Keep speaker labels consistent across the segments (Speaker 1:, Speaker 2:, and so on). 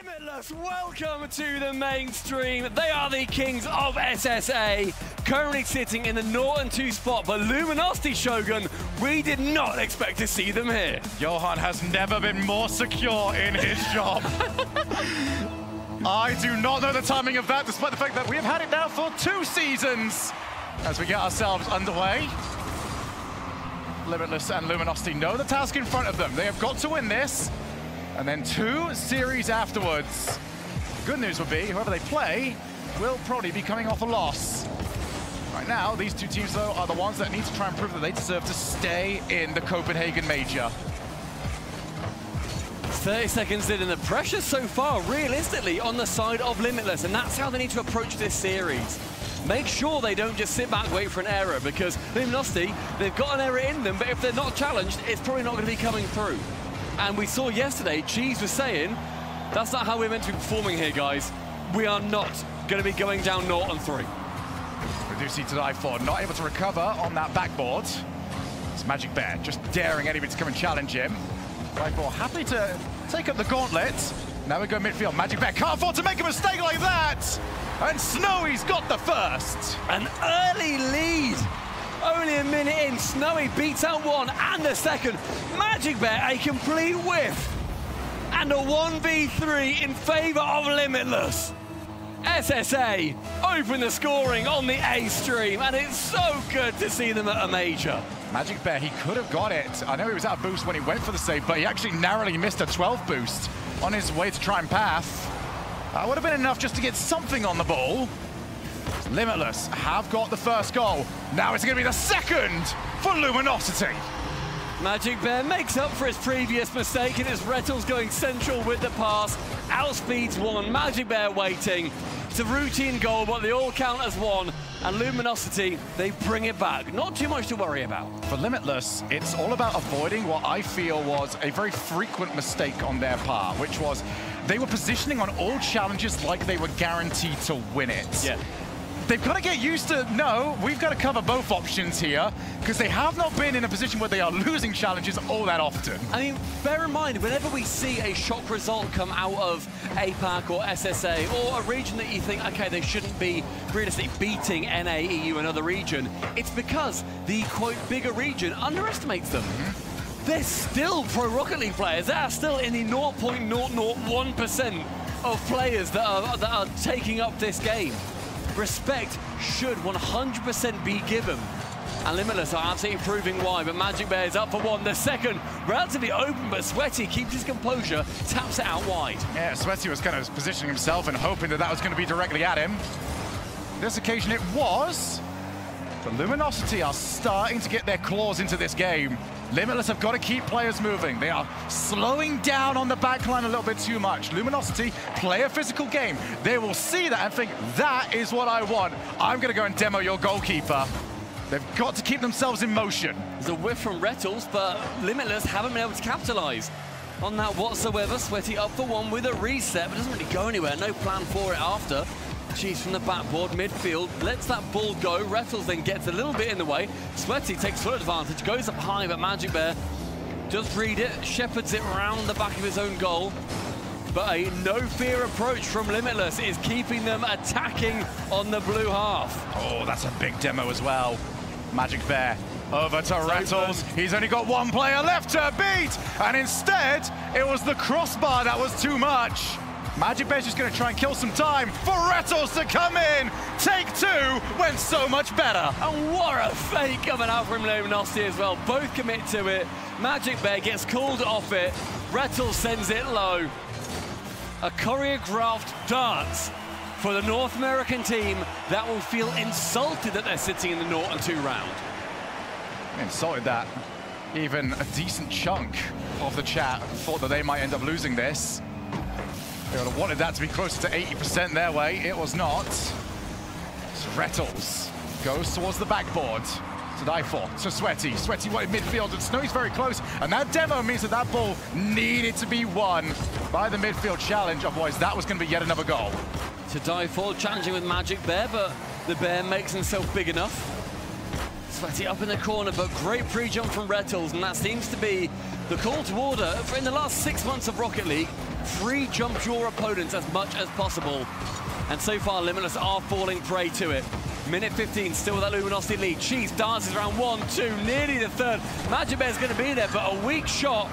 Speaker 1: Limitless, welcome to the mainstream. They are the kings of SSA, currently sitting in the 0-2 spot, but Luminosity Shogun, we did not expect to see them here.
Speaker 2: Johan has never been more secure in his job. I do not know the timing of that, despite the fact that we have had it now for 2 seasons. As we get ourselves underway, Limitless and Luminosity know the task in front of them. They have got to win this, and then 2 series afterwards. Good news would be, whoever they play will probably be coming off a loss. Right now, these 2 teams, though, are the ones that need to try and prove that they deserve to stay in the Copenhagen Major.
Speaker 1: 30 seconds in, and the pressure so far, realistically, on the side of Limitless, and that's how they need to approach this series. Make sure they don't just sit back, wait for an error, because Luminosity, they've got an error in them, but if they're not challenged, it's probably not going to be coming through. And we saw yesterday, Cheese was saying, that's not how we're meant to be performing here, guys. We are not going to be going down 0-3.
Speaker 2: We do see thirteenth not able to recover on that backboard. It's Magic Bear just daring anybody to come and challenge him. thirteenth happy to take up the gauntlet. Now we go midfield. Magic Bear can't afford to make a mistake like that. And Snowy's got the first.
Speaker 1: An early lead. Only a minute in, Snowy beats out 1 and the second. Magic Bear, a complete whiff. And a 1v3 in favor of Limitless. SSA open the scoring on the A stream, and it's so good to see them at a major.
Speaker 2: Magic Bear, he could have got it. I know he was out of boost when he went for the save, but he actually narrowly missed a 12 boost on his way to try and path. That would have been enough just to get something on the ball. Limitless have got the first goal. Now it's going to be the second for Luminosity.
Speaker 1: Magic Bear makes up for his previous mistake, and it's Rettles going central with the pass. Outspeeds 1, Magic Bear waiting. It's a routine goal, but they all count as 1. And Luminosity, they bring it back. Not too much to worry about.
Speaker 2: For Limitless, it's all about avoiding what I feel was a very frequent mistake on their part, which was they were positioning on all challenges like they were guaranteed to win it.
Speaker 1: Yeah.
Speaker 2: They've got to get used to, no, we've got to cover both options here, because they have not been in a position where they are losing challenges all that often.
Speaker 1: I mean, bear in mind, whenever we see a shock result come out of APAC or SSA, or a region that you think, okay, they shouldn't be realistically beating NA, EU, another region, it's because the, quote, bigger region underestimates them. They're still Pro Rocket League players. They are still in the 0.001% of players that are taking up this game. Respect should 100% be given. And Limitless are absolutely proving why, but Magic Bear is up for 1. The second, relatively open, but Sweaty keeps his composure, taps it out wide.
Speaker 2: Yeah, Sweaty was kind of positioning himself and hoping that that was going to be directly at him. This occasion it was. The Luminosity are starting to get their claws into this game. Limitless have got to keep players moving. They are slowing down on the backline a little bit too much. Luminosity play a physical game. They will see that and think, that is what I want. I'm going to go and demo your goalkeeper. They've got to keep themselves in motion.
Speaker 1: There's a whiff from Rettles, but Limitless haven't been able to capitalize on that whatsoever. Sweaty up for 1 with a reset, but doesn't really go anywhere. No plan for it after. Cheese from the backboard, midfield, lets that ball go. Rettles then gets a little bit in the way. Sweaty takes full advantage, goes up high, but Magic Bear does read it, shepherds it around the back of his own goal. But a no-fear approach from Limitless is keeping them attacking on the blue half.
Speaker 2: Oh, that's a big demo as well. Magic Bear over to Rettles. He's only got 1 player left to beat, and instead, it was the crossbar that was too much. Magic Bear's just going to try and kill some time for Rettles to come in. Take 2 went so much better.
Speaker 1: And what a fake coming out from Luminosity as well. Both commit to it. Magic Bear gets called off it. Rettles sends it low. A choreographed dance for the North American team that will feel insulted that they're sitting in the 0-2 round.
Speaker 2: Insulted that even a decent chunk of the chat thought that they might end up losing this. They would have wanted that to be closer to 80% their way. It was not. So Rettles goes towards the backboard. To die for. So Sweaty. Sweaty wanted midfield, and Snowy's very close. And that demo means that that ball needed to be won by the midfield challenge. Otherwise, that was going to be yet another goal.
Speaker 1: To die for, challenging with Magic Bear, but the Bear makes himself big enough. Sweaty up in the corner, but great pre-jump from Rettles, and that seems to be the call to order in the last 6 months of Rocket League. pre-jump your opponents as much as possible. And so far, Limitless are falling prey to it. Minute 15, still with that Luminosity lead. Cheese dances around 1, 2, nearly the third. Magic Bear's going to be there, but a weak shot.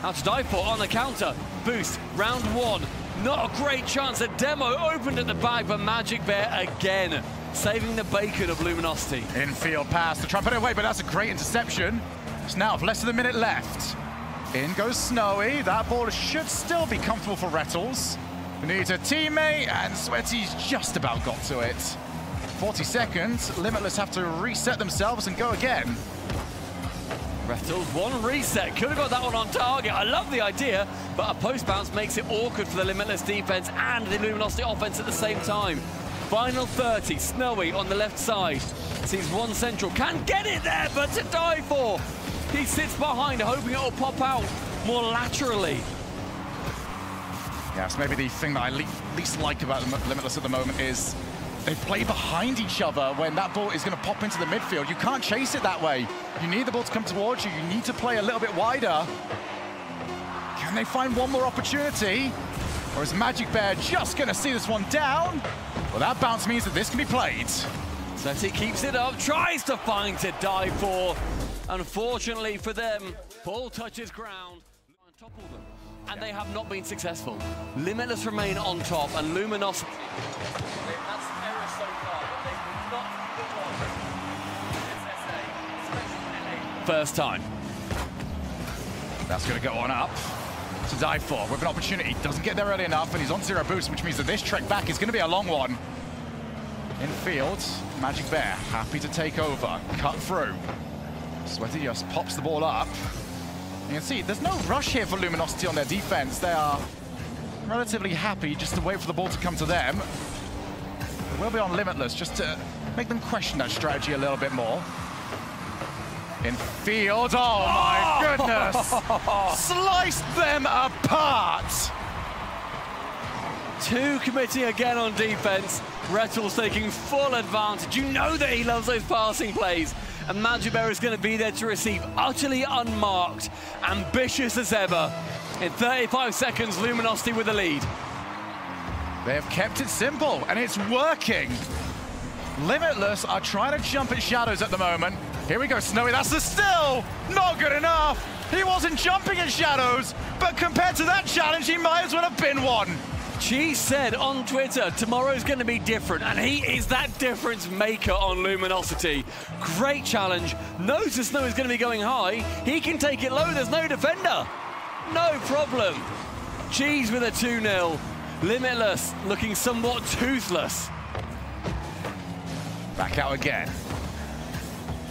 Speaker 1: Out to die for on the counter. Boost, round 1. Not a great chance. The demo opened at the back, but Magic Bear again saving the bacon of Luminosity.
Speaker 2: Infield pass to try and put it away, but that's a great interception. It's now less than a minute left. In goes Snowy. That ball should still be comfortable for Rettles. Who needs a teammate, and Sweaty's just about got to it. 40 seconds. Limitless have to reset themselves and go again.
Speaker 1: Rettles, one reset, could have got that one on target. I love the idea, but a post bounce makes it awkward for the Limitless defense and the Luminosity offense at the same time. Final 30, Snowy on the left side. Sees one central, can get it there, but to die for. He sits behind, hoping it'll pop out more laterally.
Speaker 2: Yeah, it's maybe the thing that I least like about Limitless at the moment is they play behind each other when that ball is going to pop into the midfield. You can't chase it that way. You need the ball to come towards you. You need to play a little bit wider. Can they find one more opportunity? Or is Magic Bear just going to see this one down? Well, that bounce means that this can be played.
Speaker 1: So he keeps it up, tries to find to die for. Unfortunately for them, ball touches ground and topple them. And they have not been successful. Limitless remain on top, and Luminosity. That's error so far, but they will not SSA, first time.
Speaker 2: That's going to go on up to die for with an opportunity. Doesn't get there early enough, and he's on 0 boost, which means that this trek back is going to be a long one. In field, Magic Bear happy to take over, cut through. Sweaty just pops the ball up. You can see there's no rush here for Luminosity on their defense. They are relatively happy just to wait for the ball to come to them. It will be on Limitless just to make them question that strategy a little bit more. In field, oh my goodness! Sliced them apart!
Speaker 1: 2 committing again on defense. Rettles taking full advantage. You know that he loves those passing plays. And Magic Bear is going to be there to receive, utterly unmarked, ambitious as ever. In 35 seconds, Luminosity with the lead.
Speaker 2: They have kept it simple, and it's working. Limitless are trying to jump at shadows at the moment. Here we go, Snowy, that's the still not good enough. He wasn't jumping at shadows, but compared to that challenge, he might as well have been one.
Speaker 1: Cheese said on Twitter, tomorrow's going to be different, and he is that difference maker on Luminosity. Great challenge. Knows the snow is going to be going high. He can take it low. There's no defender. No problem. Cheese with a 2-0. Limitless looking somewhat toothless.
Speaker 2: Back out again.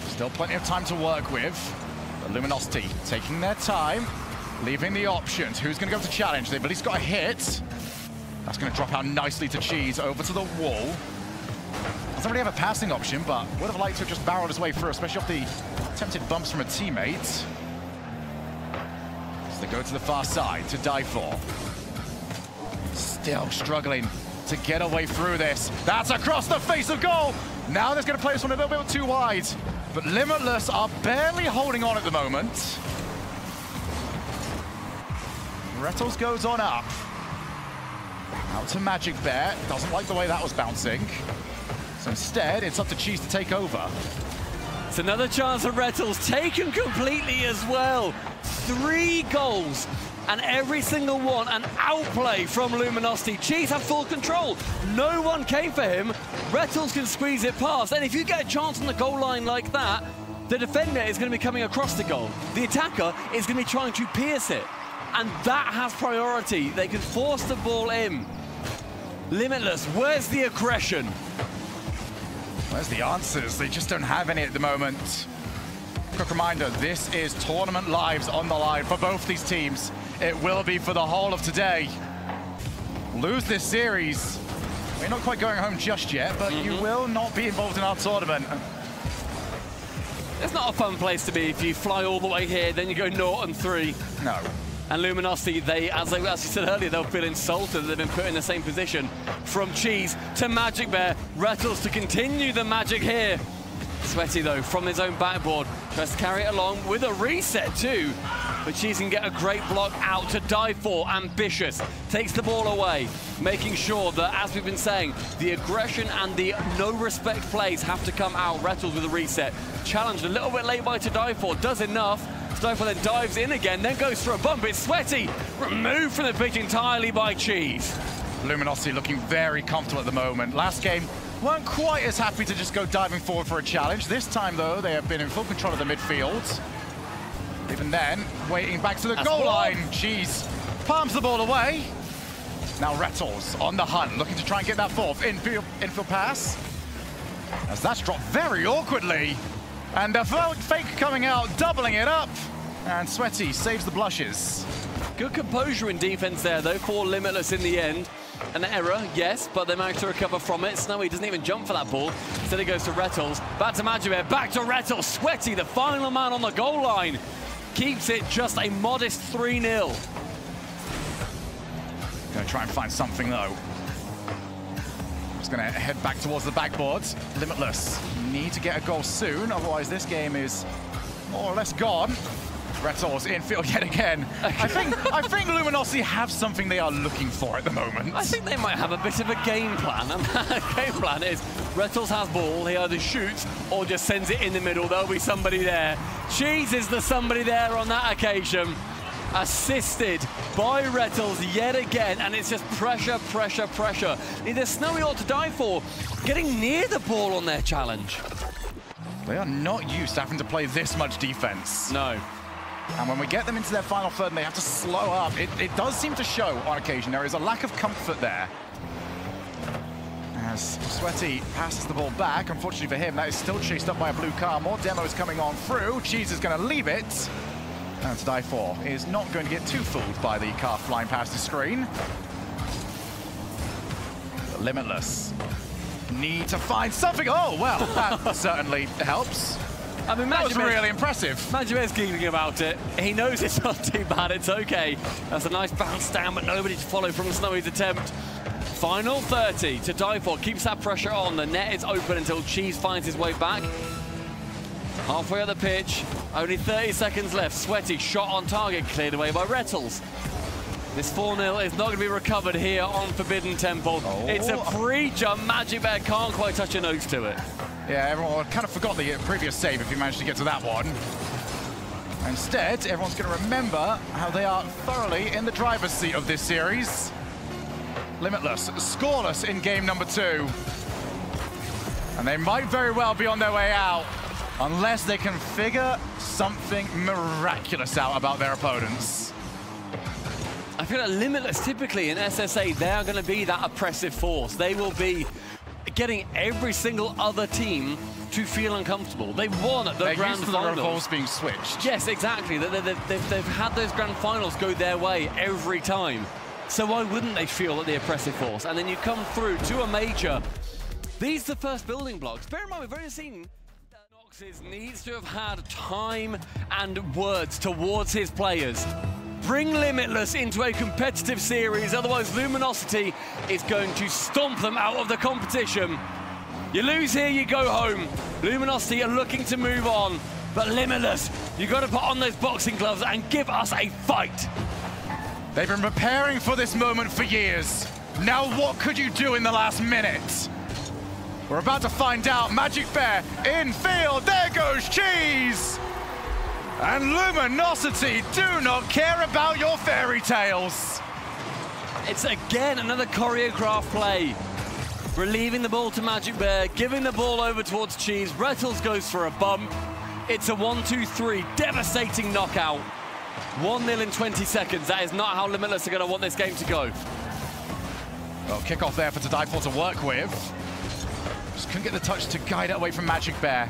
Speaker 2: Still plenty of time to work with. But Luminosity taking their time, leaving the options. Who's going to go to challenge? They've at least got a hit. That's going to drop out nicely to Cheese over to the wall. Doesn't really have a passing option, but would have liked to have just barreled his way through, especially off the attempted bumps from a teammate. So they go to the far side to die for. Still struggling to get away through this. That's across the face of goal. Now they're going to play this one a little bit too wide. But Limitless are barely holding on at the moment. Rettles goes on up. Out to Magic Bear. Doesn't like the way that was bouncing. So instead, it's up to Cheese to take over.
Speaker 1: It's another chance for Rettles, taken completely as well. 3 goals, and every single one an outplay from Luminosity. Cheese have full control. No one came for him. Rettles can squeeze it past, and if you get a chance on the goal line like that, the defender is going to be coming across the goal. The attacker is going to be trying to pierce it, and that has priority. They can force the ball in. Limitless, where's the aggression?
Speaker 2: Where's the answers? They just don't have any at the moment. Quick reminder, this is tournament lives on the line for both these teams. It will be for the whole of today. Lose this series. We're not quite going home just yet, but you will not be involved in our tournament.
Speaker 1: It's not a fun place to be if you fly all the way here, then you go 0-3.
Speaker 2: No.
Speaker 1: And Luminosity, as you said earlier, they'll feel insulted that they've been put in the same position. From Cheese to Magic Bear, Rettles to continue the magic here. Sweaty, though, from his own backboard, tries to carry it along with a reset, too. but Cheese can get a great block out to die for. Ambitious takes the ball away, making sure that, as we've been saying, the aggression and the no-respect plays have to come out. Rettles with a reset. Challenged a little bit late by To Die For, does enough. To Die For then dives in again, then goes for a bump. It's Sweaty, removed from the pitch entirely by Cheese.
Speaker 2: Luminosity looking very comfortable at the moment. Last game, weren't quite as happy to just go diving forward for a challenge. This time, though, they have been in full control of the midfield. Even then, waiting back to the goal line. Cheese palms the ball away. Now Rettles on the hunt, looking to try and get that fourth infield pass. As that's dropped very awkwardly. And the fake coming out, doubling it up. And Sweaty saves the blushes.
Speaker 1: Good composure in defense there, though, for Limitless in the end. An error, yes, but they managed to recover from it. Snowy doesn't even jump for that ball. Instead it goes to Rettles. Back to Majibert, back to Rettles. Sweaty, the final man on the goal line. Keeps it just a modest 3-0.
Speaker 2: Gonna try and find something, though. Just gonna head back towards the backboard. Limitless need to get a goal soon, otherwise this game is more or less gone. Rettles infield yet again. I think Luminosity have something they are looking for at the moment.
Speaker 1: I think they might have a bit of a game plan, and that game plan is Rettles has ball, he either shoots or just sends it in the middle. There'll be somebody there. Cheese is the somebody there on that occasion. Assisted by Rettles yet again, and it's just pressure, pressure, pressure. Neither Snowy or To Die For getting near the ball on their challenge.
Speaker 2: They are not used to having to play this much defense.
Speaker 1: No.
Speaker 2: And when we get them into their final third and they have to slow up, it does seem to show on occasion. There is a lack of comfort there. As Sweaty passes the ball back, unfortunately for him, that is still chased up by a blue car. More demos coming on through. Cheese is going to leave it. And To Die For is not going to get too fooled by the car flying past the screen. But Limitless need to find something. Oh, well, that certainly helps.
Speaker 1: I mean,
Speaker 2: that was really impressive.
Speaker 1: Majibert's giggling about it. He knows it's not too bad, it's okay. That's a nice bounce down, but nobody to follow from Snowy's attempt. Final 30 To Die For, keeps that pressure on. The net is open until Cheese finds his way back. Halfway up the pitch, only 30 seconds left. Sweaty, shot on target, cleared away by Rettles. This 4-0 is not going to be recovered here on Forbidden Temple. Oh. It's a pre-jump. Majibert can't quite touch a nose to it.
Speaker 2: Yeah, everyone kind of forgot the previous save if he managed to get to that one. Instead, everyone's going to remember how they are thoroughly in the driver's seat of this series. Limitless, scoreless in game number 2. And they might very well be on their way out unless they can figure something miraculous out about their opponents.
Speaker 1: I feel like Limitless, typically in SSA, they are going to be that oppressive force. They will be getting every single other team to feel uncomfortable. They won at the grand finals.
Speaker 2: The roles being switched.
Speaker 1: Yes, exactly. They've had those grand finals go their way every time. So why wouldn't they feel that the oppressive force? And then you come through to a major. These are the first building blocks. Bear in mind, we've already seen Noxus needs to have had time and words towards his players. Bring Limitless into a competitive series, otherwise Luminosity is going to stomp them out of the competition. You lose here, you go home. Luminosity are looking to move on, but Limitless, you've got to put on those boxing gloves and give us a fight.
Speaker 2: They've been preparing for this moment for years. Now what could you do in the last minute? We're about to find out. Majibert infield, there goes Cheese! And Luminosity do not care about your fairy tales.
Speaker 1: It's again another choreographed play. Relieving the ball to Majibert, giving the ball over towards Cheese. Rettles goes for a bump. It's a 1-2-3, devastating knockout. 1-0 in 20 seconds. That is not how Limitless are going to want this game to go.
Speaker 2: Well, kickoff there for To Die For to work with. Just couldn't get the touch to guide it away from Majibert,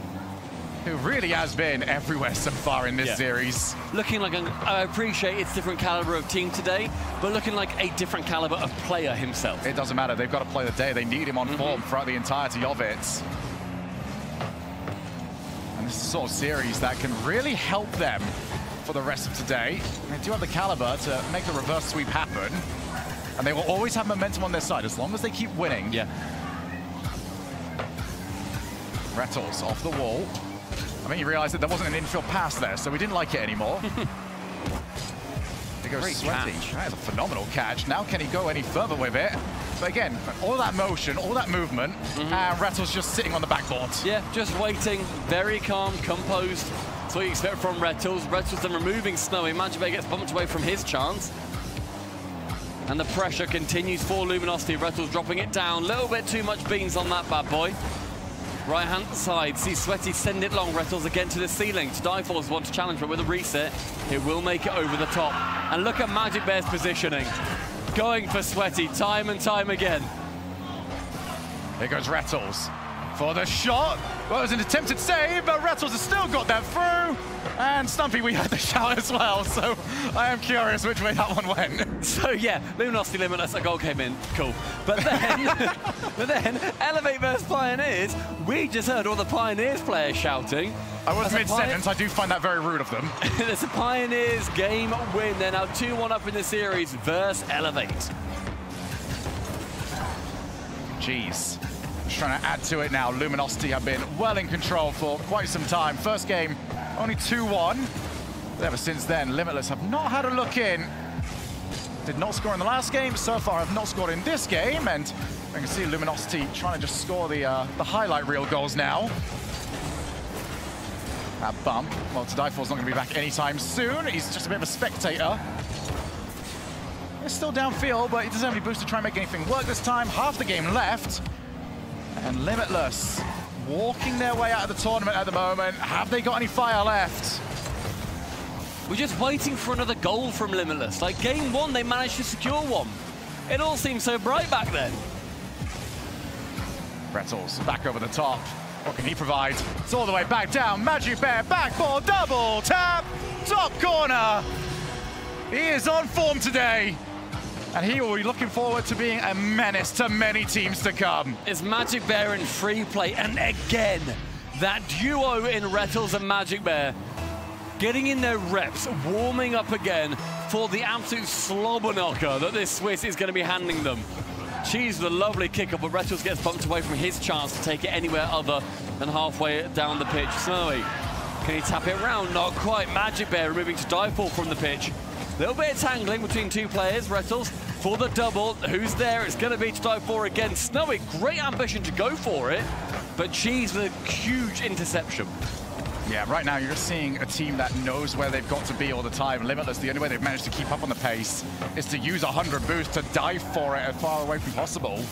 Speaker 2: who really has been everywhere so far in this series.
Speaker 1: Looking like, I appreciate it's different caliber of team today, but looking like a different caliber of player himself.
Speaker 2: It doesn't matter, they've got to play the day. They need him on form throughout the entirety of it. And this is the sort of series that can really help them for the rest of today. They do have the caliber to make the reverse sweep happen, and they will always have momentum on their side as long as they keep winning.
Speaker 1: Yeah.
Speaker 2: Rettles off the wall. I think he realized that there wasn't an infield pass there, so we didn't like it anymore. it goes
Speaker 1: Great
Speaker 2: Sweaty.
Speaker 1: catch.
Speaker 2: That is a phenomenal catch. Now can he go any further with it? But again, all that motion, all that movement, and Rattle's just sitting on the backboard.
Speaker 1: Yeah, just waiting, very calm, composed. That's what you expect from Rattles. Rattles then removing Snowy. Magic Bear gets bumped away from his chance. And the pressure continues for Luminosity. Rattles dropping it down. A little bit too much beans on that bad boy. Right-hand side, see Sweaty send it long. Rattles again to the ceiling. Skyfalls want to challenge, but with a reset, it will make it over the top. And look at Magic Bear's positioning. Going for Sweaty time and time again.
Speaker 2: Here goes Rattles for the shot. Well, it was an attempted save, but Rattles has still got that through. And Stumpy, we had the shout as well, so I am curious which way that one went.
Speaker 1: So yeah, Luminosity Limitless, a goal came in, cool. But then, Elevate versus Pioneers, we just heard all the Pioneers players shouting.
Speaker 2: I was mid-sentence, I do find that very rude of them.
Speaker 1: There's a Pioneers game win. They're now 2-1 up in the series versus Elevate.
Speaker 2: Jeez. Just trying to add to it now. Luminosity have been well in control for quite some time. First game, only 2-1. But ever since then, Limitless have not had a look in. Did not score in the last game. So far, have not scored in this game. And you can see Luminosity trying to just score the highlight reel goals now. That bump. Well, Tadaifor's not going to be back anytime soon. He's just a bit of a spectator. He's still downfield, but he doesn't have any boost to try and make anything work this time. Half the game left. And Limitless walking their way out of the tournament at the moment. Have they got any fire left?
Speaker 1: We're just waiting for another goal from Limitless. Like game one, they managed to secure one. It all seemed so bright back then.
Speaker 2: Rattles back over the top. What can he provide? It's all the way back down. Magic Bear backboard double tap. Top corner. He is on form today. And he will be looking forward to being a menace to many teams to come.
Speaker 1: It's Magic Bear in free play. And again, that duo in Rattles and Magic Bear getting in their reps, warming up again for the absolute slobber knocker that this Swiss is going to be handing them. She's the lovely kicker, but Rattles gets bumped away from his chance to take it anywhere other than halfway down the pitch. Snowy, can he tap it around? Not quite. Magic Bear removing Skyfall from the pitch. Little bit of tangling between two players. Rattles for the double. Who's there? It's going to be Skyfall again. Snowy, great ambition to go for it, but she's the huge interception.
Speaker 2: Yeah, right now you're just seeing a team that knows where they've got to be all the time. Limitless, the only way they've managed to keep up on the pace is to use 100 boost to dive for it as far away from possible.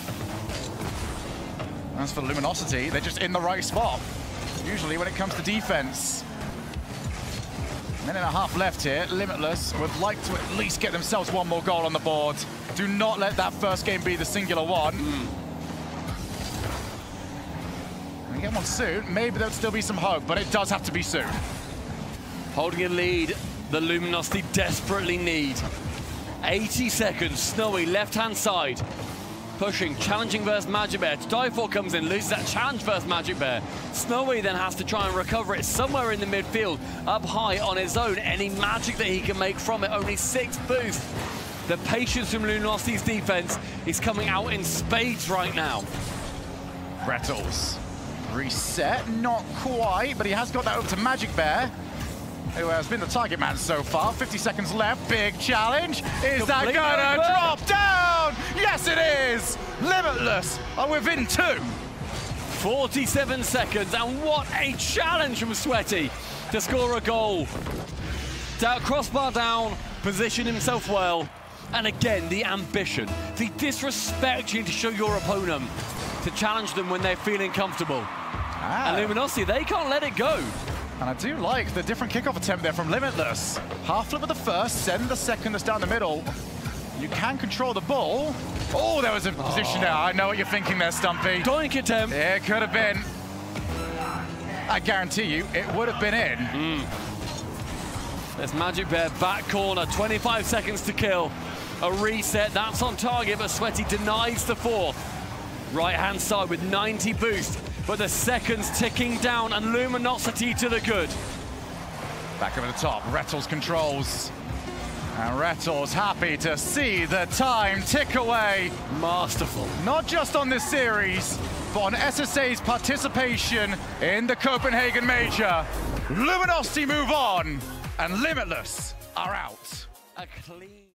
Speaker 2: As for Luminosity, they're just in the right spot. Usually when it comes to defense. Minute and a half left here. Limitless would like to at least get themselves one more goal on the board. Do not let that first game be the singular one. Get one soon, maybe there'll still be some hope, but it does have to be soon.
Speaker 1: Holding a lead, the Luminosity desperately need. 80 seconds, Snowy, left-hand side. Pushing, challenging versus Magic Bear. Skyfall comes in, loses that challenge versus Magic Bear. Snowy then has to try and recover it somewhere in the midfield, up high on his own. Any magic that he can make from it, only 6 boost. The patience from Luminosity's defense is coming out in spades right now.
Speaker 2: Rattles. Reset, not quite, but he has got that over to Magic Bear, who has been the target man so far. 50 seconds left, big challenge. Is that gonna drop down? Yes, it is! Limitless are within 2.
Speaker 1: 47 seconds, and what a challenge from Sweaty to score a goal. Crossbar down, position himself well, and again, the ambition, the disrespect you need to show your opponent to challenge them when they're feeling comfortable. And Luminosity, they can't let it go.
Speaker 2: And I do like the different kickoff attempt there from Limitless. Half flip of the first, send the second that's down the middle. You can control the ball. Oh, there was a position there. I know what you're thinking there, Stumpy.
Speaker 1: Doink attempt.
Speaker 2: Yeah, it could have been. I guarantee you, it would have been in.
Speaker 1: There's Magic Bear, back corner, 25 seconds to kill. A reset, that's on target, but Sweaty denies the 4th. Right-hand side with 90 boost, but the seconds ticking down, and Luminosity to the good.
Speaker 2: Back over the top, Rattles controls. And Rattles happy to see the time tick away.
Speaker 1: Masterful.
Speaker 2: Not just on this series, but on SSA's participation in the Copenhagen Major. Luminosity move on, and Limitless are out.
Speaker 1: a clean